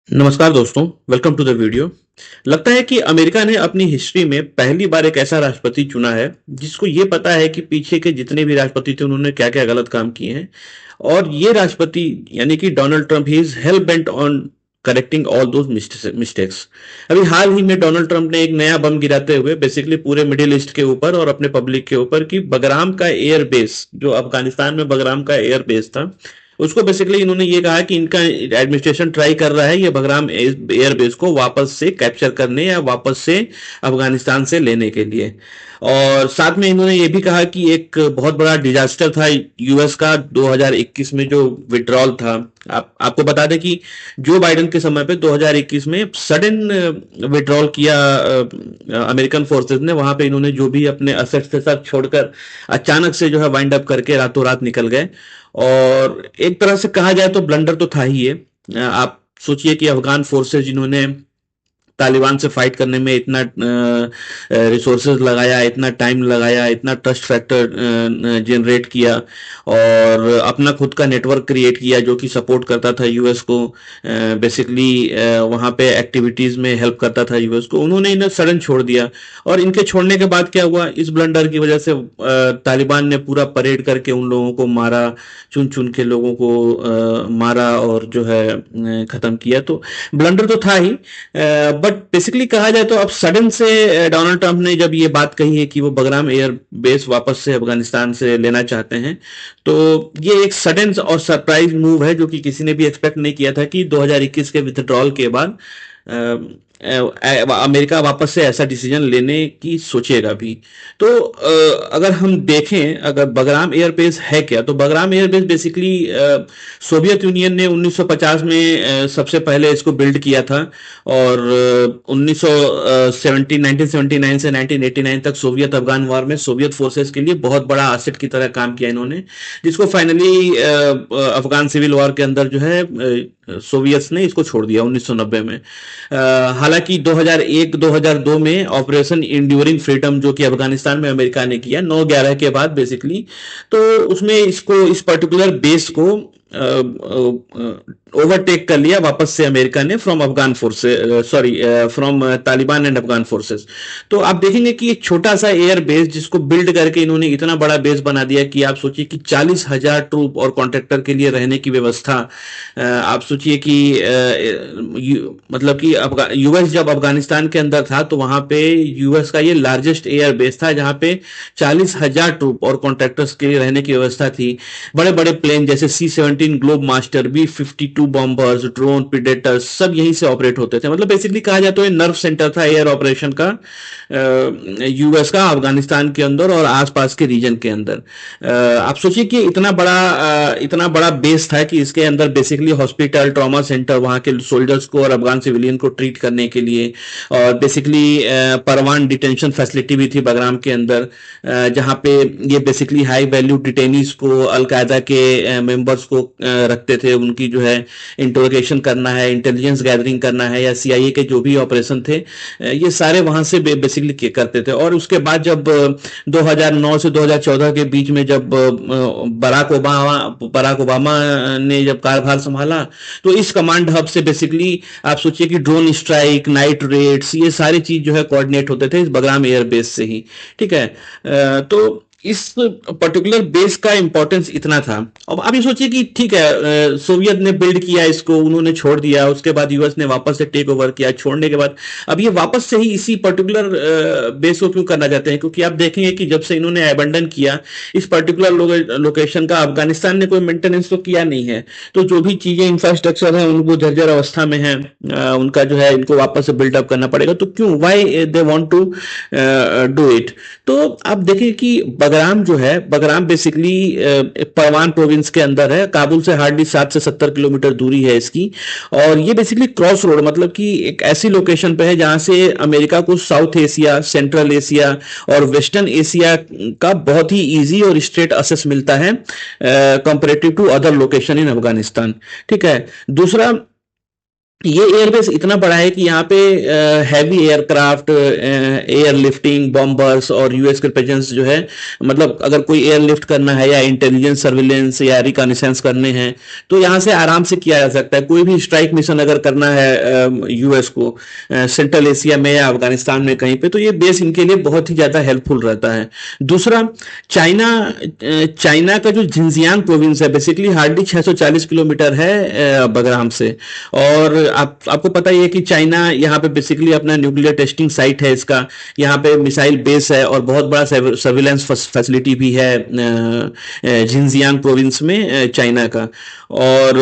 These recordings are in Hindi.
नमस्कार दोस्तों, वेलकम टू द वीडियो। लगता है कि अमेरिका ने अपनी हिस्ट्री में पहली बार एक ऐसा राष्ट्रपति चुना है जिसको ये पता है कि पीछे के जितने भी राष्ट्रपति थे उन्होंने क्या-क्या गलत काम किए हैं। और ये राष्ट्रपति यानी कि Donald Trump he is hello bent on correcting all those mistakes. अभी हाल ही में डोनाल्ड ट्रंप ने एक नया बम गिराते हुए बेसिकली पूरे मिडिल ईस्ट के ऊपर और अपने पब्लिक के ऊपर कि बगराम का एयर बेस जो अफगानिस्तान में बगराम का एयर बेस था, उसको बेसिकली इन्होंने ये कहा कि इनका एडमिनिस्ट्रेशन ट्राई कर रहा है ये बगराम एयरबेस को वापस से कैप्चर करने या वापस से अफगानिस्तान से लेने के लिए। और साथ में इन्होंने ये भी कहा कि एक बहुत बड़ा डिजास्टर था यूएस का 2021 में जो विड्रॉल था। आपको बता दें कि जो बाइडेन के समय पे 2021 में सडन विड्रॉल किया अमेरिकन फोर्सेस ने, वहां पे इन्होंने जो भी अपने असेट्स के साथ छोड़कर अचानक से जो है वाइंड अप करके रातों रात निकल गए। और एक तरह से कहा जाए तो ब्लंडर तो था ही ये। आप सोचिए कि अफगान फोर्सेस जिन्होंने तालिबान से फाइट करने में इतना रिसोर्सेज लगाया, इतना टाइम लगाया, इतना ट्रस्ट फैक्टर जनरेट किया और अपना खुद का नेटवर्क क्रिएट किया जो कि सपोर्ट करता था यूएस को, बेसिकली वहां पे एक्टिविटीज में हेल्प करता था यूएस को, उन्होंने इन्हें सडन छोड़ दिया। और इनके छोड़ने के बाद क्या हुआ, इस ब्लंडर की वजह से तालिबान ने पूरा परेड करके उन लोगों को मारा, चुन चुन के लोगों को मारा और जो है खत्म किया। तो ब्लंडर तो था ही। बट बेसिकली कहा जाए तो अब सडन से डोनाल्ड ट्रंप ने जब ये बात कही है कि वो बगराम एयर बेस वापस से अफगानिस्तान से लेना चाहते हैं, तो ये एक सडन और सरप्राइज मूव है जो कि किसी ने भी एक्सपेक्ट नहीं किया था कि 2021 के विथड्रॉल के बाद अमेरिका वापस से ऐसा डिसीजन लेने की सोचेगा भी। तो अगर हम देखें, अगर बगराम एयरबेस है क्या, तो Bagram airbase basically Soviet union ने 1950 में सबसे पहले इसको बिल्ड किया था। और 1979 से 1989 तक सोवियत अफगान वॉर में सोवियत फोर्सेस के लिए बहुत बड़ा एसेट की तरह काम किया इन्होंने, जिसको फाइनली अफगान सिविल वॉर के अंदर जो है सोवियत्स ने इसको छोड़ दिया 1990 में। हालांकि 2001-2002 में ऑपरेशन इंड्यूरिंग फ्रीडम जो कि अफगानिस्तान में अमेरिका ने किया 9/11 के बाद बेसिकली, तो उसमें इसको इस पर्टिकुलर बेस को ओवरटेक कर लिया वापस से अमेरिका ने from Afghan forces, sorry from Taliban and Afghan forces. तो आप देखेंगे कि एक छोटा सा एयर बेस जिसको बिल्ड करके इन्होंने इतना बड़ा बेस बना दिया कि आप सोचिए कि 40,000 ट्रूप और कॉन्ट्रैक्टर के लिए रहने की व्यवस्था। आप सोचिए कि मतलब कि यूएस जब अफगानिस्तान के अंदर था तो वहां पे यूएस का ये लार्जेस्ट एयर बेस था जहां पे 40,000 ट्रूप और कॉन्ट्रैक्टर्स के लिए रहने की व्यवस्था थी। बड़े बड़े प्लेन जैसे C-17 globe master, B-52 bombers, drone, predators सब यहीं से ऑपरेट होते थे। मतलब बेसिकली कहा जाए तो ये नर्व सेंटर था एयर ऑपरेशन का यूएस का अफगानिस्तान के अंदर और आसपास के रीजन के अंदर। आप सोचिए कि इतना बड़ा बेस था कि इसके अंदर बेसिकली हॉस्पिटल, ट्रॉमा सेंटर, वहां के सोल्जर्स को और अफगान सिविलियन को ट्रीट करने के लिए, और बेसिकली परवान डिटेंशन फैसिलिटी भी थी बगराम के अंदर, जहां पे ये बेसिकली हाई वैल्यू डिटेनीज को, अलकायदा के मेंबर्स को रखते थे, उनकी जो है इंटरोगेशन करना है, इंटेलिजेंस गैदरिंग करना है, या सीआईए के जो भी ऑपरेशन थे ये सारे वहां से बेसिकली करते थे। और उसके बाद जब 2009 से 2014 के बीच में जब बराक ओबामा ने जब कार्यभार संभाला, तो इस कमांड हब से बेसिकली आप सोचिए कि ड्रोन स्ट्राइक, नाइट रेड्स, ये सारी चीज जो है कोऑर्डिनेट होते थे इस बगराम एयरबेस से ही। ठीक है, तो इस पर्टिकुलर बेस का इंपॉर्टेंस इतना था। अब आप ये सोचिए कि ठीक है, सोवियत ने बिल्ड किया इसको, उन्होंने छोड़ दिया, उसके बाद यूएस ने वापस से टेक ओवर किया, छोड़ने के बाद अब ये वापस से ही इसी पर्टिकुलर बेस को क्यों करना चाहते हैं? क्योंकि आप देखेंगे कि जब से इन्होंने अबंडन किया इस पर्टिकुलर लोकेशन का, अफगानिस्तान ने कोई मेंटेनेंस तो किया नहीं है। तो जो भी चीजें इंफ्रास्ट्रक्चर है उनको जर्जर अवस्था में है, उनका जो है इनको वापस से बिल्डअप करना पड़ेगा। तो क्यों, why they want to do it? तो आप देखें कि बगराम जो है, बगराम बेसिकली परवान प्रोविंस के अंदर है, काबुल से हार्डली 7 से 70 किलोमीटर दूरी है इसकी। और ये बेसिकली क्रॉस रोड, मतलब कि एक ऐसी लोकेशन पे है जहां से अमेरिका को साउथ एशिया, सेंट्रल एशिया और वेस्टर्न एशिया का बहुत ही इजी और स्ट्रेट एक्सेस मिलता है comparative to other location in Afghanistan. ठीक है, दूसरा ये एयरबेस इतना बड़ा है कि यहाँ पे heavy aircraft, air lifting, bombers और यूएस के प्रेजेंस जो है, मतलब अगर कोई एयर लिफ्ट करना है या इंटेलिजेंस सर्विलेंस या रिकॉनिसेंस करने हैं तो यहाँ से आराम से किया जा सकता है। कोई भी स्ट्राइक मिशन अगर करना है यूएस को सेंट्रल एशिया में या अफगानिस्तान में कहीं पे, तो ये बेस इनके लिए बहुत ही ज्यादा हेल्पफुल रहता है। दूसरा, चाइना चाइना का जो जिनजियांग प्रोविंस है बेसिकली हार्डली 640 किलोमीटर है बगराम से। और आपको पता ही है कि चाइना यहाँ पे बेसिकली अपना न्यूक्लियर टेस्टिंग साइट है इसका, यहाँ पे मिसाइल बेस है और बहुत बड़ा सर्विलेंस फैसिलिटी भी है जिनजियांग प्रोविंस में चाइना का। और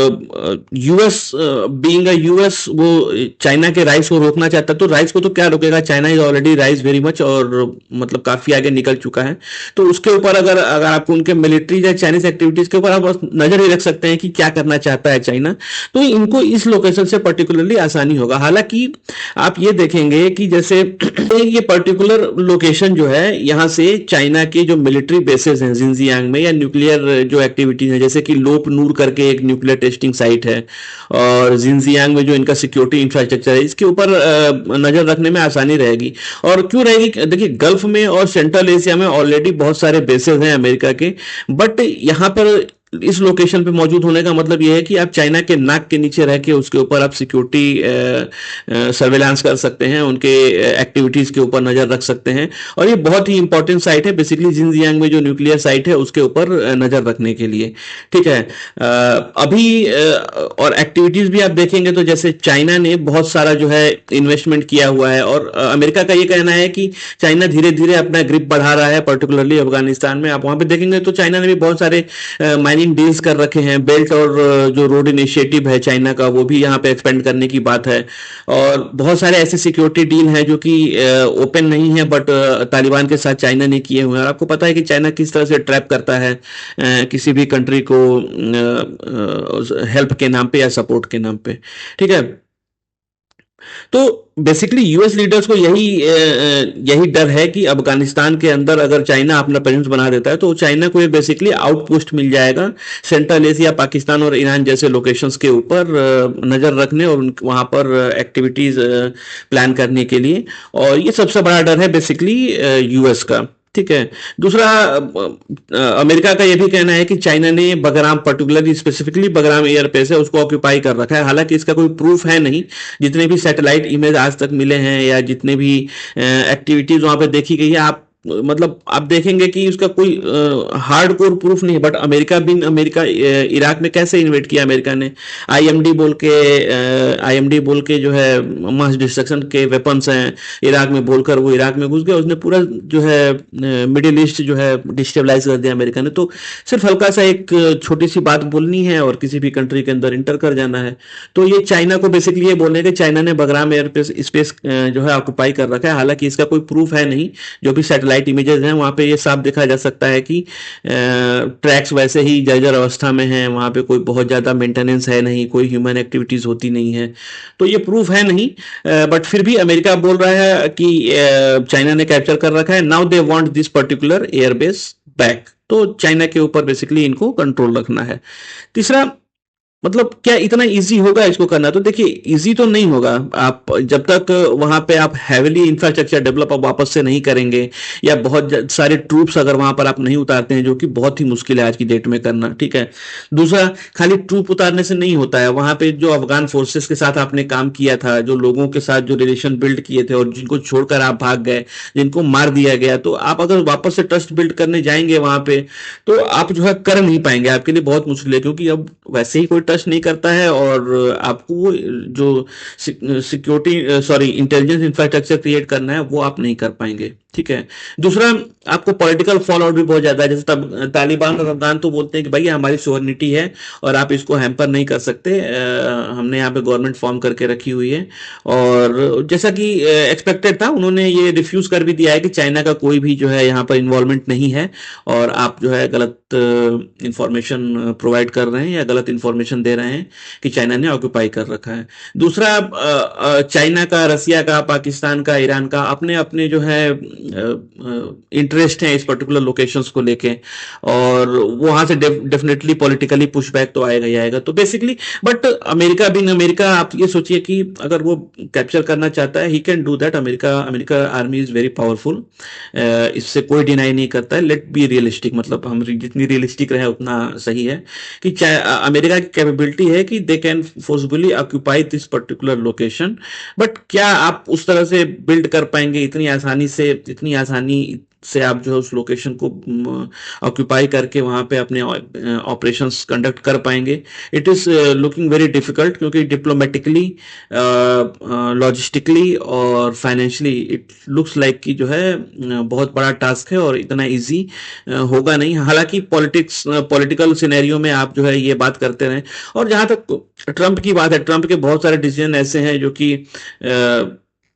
यूएस बीइंग अ यूएस, वो चाइना के राइस को रोकना चाहता है, तो राइस को तो क्या रोकेगा, China is already rice very much और मतलब काफी आगे निकल चुका है। तो उसके ऊपर अगर अगर आपको उनके मिलिट्री या चाइनीज एक्टिविटीज के ऊपर आप बस नजर ही रख सकते हैं कि क्या करना चाहता है चाइना, तो इनको इस लोकेशन से पर्टिकुलरली आसानी होगा। हालांकि आप ये देखेंगे कि जैसे ये पर्टिकुलर लोकेशन जो है, यहाँ से चाइना के जो मिलिट्री बेसेस हैं जिनजियांग में या न्यूक्लियर जो एक्टिविटीज हैं, जैसे कि लोप नूर करके एक न्यूक्लियर टेस्टिंग साइट है और जिनजियांग में जो इनका सिक्योरिटी इंफ्रास्ट्रक्चर है, इसके ऊपर नजर रखने में आसानी रहेगी। और क्यों रहेगी, देखिए गल्फ में और सेंट्रल एशिया में ऑलरेडी बहुत सारे बेसेस हैं अमेरिका के, बट यहाँ पर इस लोकेशन पे मौजूद होने का मतलब यह है कि आप चाइना के नाक के नीचे रह के उसके ऊपर आप सिक्योरिटी सर्वेलांस कर सकते हैं, उनके एक्टिविटीज के ऊपर नजर रख सकते हैं। और ये बहुत ही इंपॉर्टेंट साइट है बेसिकली जिनजियांग में जो न्यूक्लियर साइट है उसके ऊपर नजर रखने के लिए। ठीक है, अभी और एक्टिविटीज भी आप देखेंगे तो जैसे चाइना ने बहुत सारा जो है इन्वेस्टमेंट किया हुआ है, और अमेरिका का ये कहना है कि चाइना धीरे धीरे अपना ग्रिप बढ़ा रहा है पर्टिकुलरली अफगानिस्तान में। आप वहां पे देखेंगे तो चाइना ने भी बहुत सारे माइनिंग डील्स कर रखे हैं, बेल्ट और जो रोड इनिशिएटिव है चाइना का वो भी यहाँ पे एक्सपेंड करने की बात है। और बहुत सारे ऐसे सिक्योरिटी डील हैं जो कि ओपन नहीं है बट तालिबान के साथ चाइना ने किए हुए हैं। और आपको पता है कि चाइना किस तरह से ट्रैप करता है किसी भी कंट्री को हेल्प के नाम पे या सपोर्ट के नाम पे। ठीक है, तो बेसिकली यूएस लीडर्स को यही डर है कि अफगानिस्तान के अंदर अगर चाइना अपना प्रेजेंस बना देता है तो चाइना को ये बेसिकली आउटपोस्ट मिल जाएगा सेंट्रल एशिया, पाकिस्तान और ईरान जैसे लोकेशंस के ऊपर नजर रखने और वहां पर एक्टिविटीज प्लान करने के लिए। और ये सबसे बड़ा डर है बेसिकली यूएस का। ठीक है, दूसरा अमेरिका का यह भी कहना है कि चाइना ने Bagram, particularly specifically Bagram airbase है, उसको ऑक्यूपाई कर रखा है। हालांकि इसका कोई प्रूफ है नहीं, जितने भी सैटेलाइट इमेज आज तक मिले हैं या जितने भी एक्टिविटीज वहां पे देखी गई है, आप मतलब आप देखेंगे कि उसका कोई हार्डकोर प्रूफ नहीं है। बट अमेरिका इराक में कैसे इन्वेट किया अमेरिका ने, आईएमडी बोल के जो है मास डिस्ट्रक्शन के वेपन्स हैं इराक में बोलकर वो इराक में घुस गया, उसने पूरा जो है मिडिल ईस्ट जो है डिस्टेबलाइज कर दिया अमेरिका ने। तो सिर्फ हल्का सा एक छोटी सी बात बोलनी है और किसी भी कंट्री के अंदर इंटर कर जाना है। तो ये चाइना को बेसिकली ये बोलने के चाइना ने बगराम एयर स्पेस जो है ऑक्युपाई कर रखा है। हालांकि इसका कोई प्रूफ है नहीं, जो भी सैटेलाइट इमेजेस हैं वहां पे ये साफ देखा जा सकता है कि ट्रैक्स वैसे ही जर्जर अवस्था में हैं, वहां पे कोई बहुत ज्यादा मेंटेनेंस है नहीं, कोई ह्यूमन एक्टिविटीज होती नहीं है। तो ये प्रूफ है नहीं, बट फिर भी अमेरिका बोल रहा है कि चाइना ने कैप्चर कर रखा है, now they want this particular airbase back. तो चाइना के ऊपर बेसिकली इनको कंट्रोल रखना है। तीसरा, मतलब क्या इतना इजी होगा इसको करना, तो देखिए इजी तो नहीं होगा। आप जब तक वहां पे आप हैवीली इंफ्रास्ट्रक्चर डेवलप आप वापस से नहीं करेंगे या बहुत सारे ट्रूप्स अगर वहां पर आप नहीं उतारते हैं, जो कि बहुत ही मुश्किल है आज की डेट में करना। ठीक है, दूसरा, खाली ट्रूप उतारने से नहीं होता है। वहां पे जो अफगान फोर्सेस के साथ आपने काम किया था, जो लोगों के साथ जो रिलेशन बिल्ड किए थे और जिनको छोड़कर आप भाग गए, जिनको मार दिया गया, तो आप अगर वापस से ट्रस्ट बिल्ड करने जाएंगे वहां पे तो आप जो है कर नहीं पाएंगे, आपके लिए बहुत मुश्किल है। क्योंकि अब वैसे ही कोई टच नहीं करता है और आपको वो जो इंटेलिजेंस इंफ्रास्ट्रक्चर क्रिएट करना है वो आप नहीं कर पाएंगे। ठीक है, दूसरा, आपको पॉलिटिकल फॉल आउट भी बहुत ज्यादा है। जैसे तब तालिबान और अफगान तो बोलते हैं कि भाई हमारी सोवरेनिटी है और आप इसको हैम्पर नहीं कर सकते, हमने यहाँ पे गवर्नमेंट फॉर्म करके रखी हुई है। और जैसा कि एक्सपेक्टेड था, उन्होंने ये रिफ्यूज कर भी दिया है कि चाइना का कोई भी जो है यहाँ पर इन्वॉल्वमेंट नहीं है और आप जो है गलत इंफॉर्मेशन प्रोवाइड कर रहे हैं या गलत इंफॉर्मेशन दे रहे हैं कि चाइना ने ऑक्यूपाई कर रखा है। दूसरा, चाइना का, रसिया का, पाकिस्तान का, ईरान का अपने अपने जो है इंटरेस्ट है इस पर्टिकुलर लोकेशंस को लेके, और वहां से डेफिनेटली पॉलिटिकली पुशबैक तो आएगा ही आएगा। तो बेसिकली बट अमेरिका भी, अमेरिका आप ये सोचिए कि अगर वो कैप्चर करना चाहता है, he can do that. America America army is very powerful, इससे कोई डिनाई नहीं करता है। लेट बी रियलिस्टिक, मतलब हम जितनी रियलिस्टिक रहे उतना सही है कि अमेरिका की कैपेबिलिटी है कि they can forcefully occupy this particular location. But क्या आप उस तरह से बिल्ड कर पाएंगे इतनी आसानी से, इतनी आसानी से आप जो है उस लोकेशन को ऑक्यूपाई करके वहां पे अपने ऑपरेशंस कंडक्ट कर पाएंगे? It is looking very difficult, क्योंकि डिप्लोमेटिकली, लॉजिस्टिकली और फाइनेंशियली इट लुक्स लाइक कि जो है बहुत बड़ा टास्क है और इतना इजी होगा नहीं। हालांकि पॉलिटिकल सिनेरियो में आप जो है ये बात करते रहें। और जहां तक ट्रंप की बात है, ट्रंप के बहुत सारे डिसीजन ऐसे हैं जो कि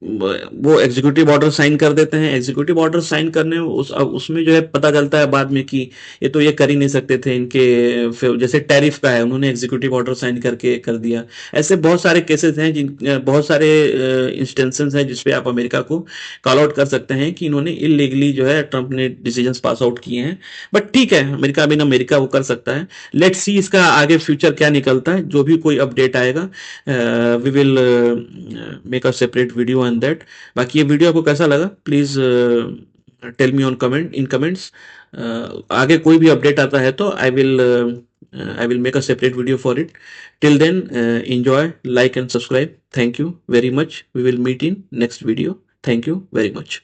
वो एग्जीक्यूटिव ऑर्डर साइन कर देते हैं। एग्जीक्यूटिव ऑर्डर साइन करने में उसमें जो है पता चलता है बाद में कि ये तो ये कर ही नहीं सकते थे इनके, जैसे टैरिफ का है, उन्होंने एग्जीक्यूटिव ऑर्डर साइन करके कर दिया। ऐसे बहुत सारे केसेस हैं, बहुत सारे इंस्टेंसेस हैं जिसपे आप अमेरिका को कॉल आउट कर सकते हैं कि इन्होंने इलीगली जो है ट्रंप ने डिसीजंस पास आउट किए हैं। बट ठीक है, अमेरिका बिन अमेरिका वो कर सकता है। लेट्स सी इसका आगे फ्यूचर क्या निकलता है। जो भी कोई अपडेट आएगा we will make a separate video on that. बाकी ये वीडियो आपको कैसा लगा, please tell me on comment, in comments. आगे कोई भी अपडेट आता है तो I will make a separate video for it. Till then enjoy, like and subscribe. Thank you very much. We will meet in next video. Thank you very much.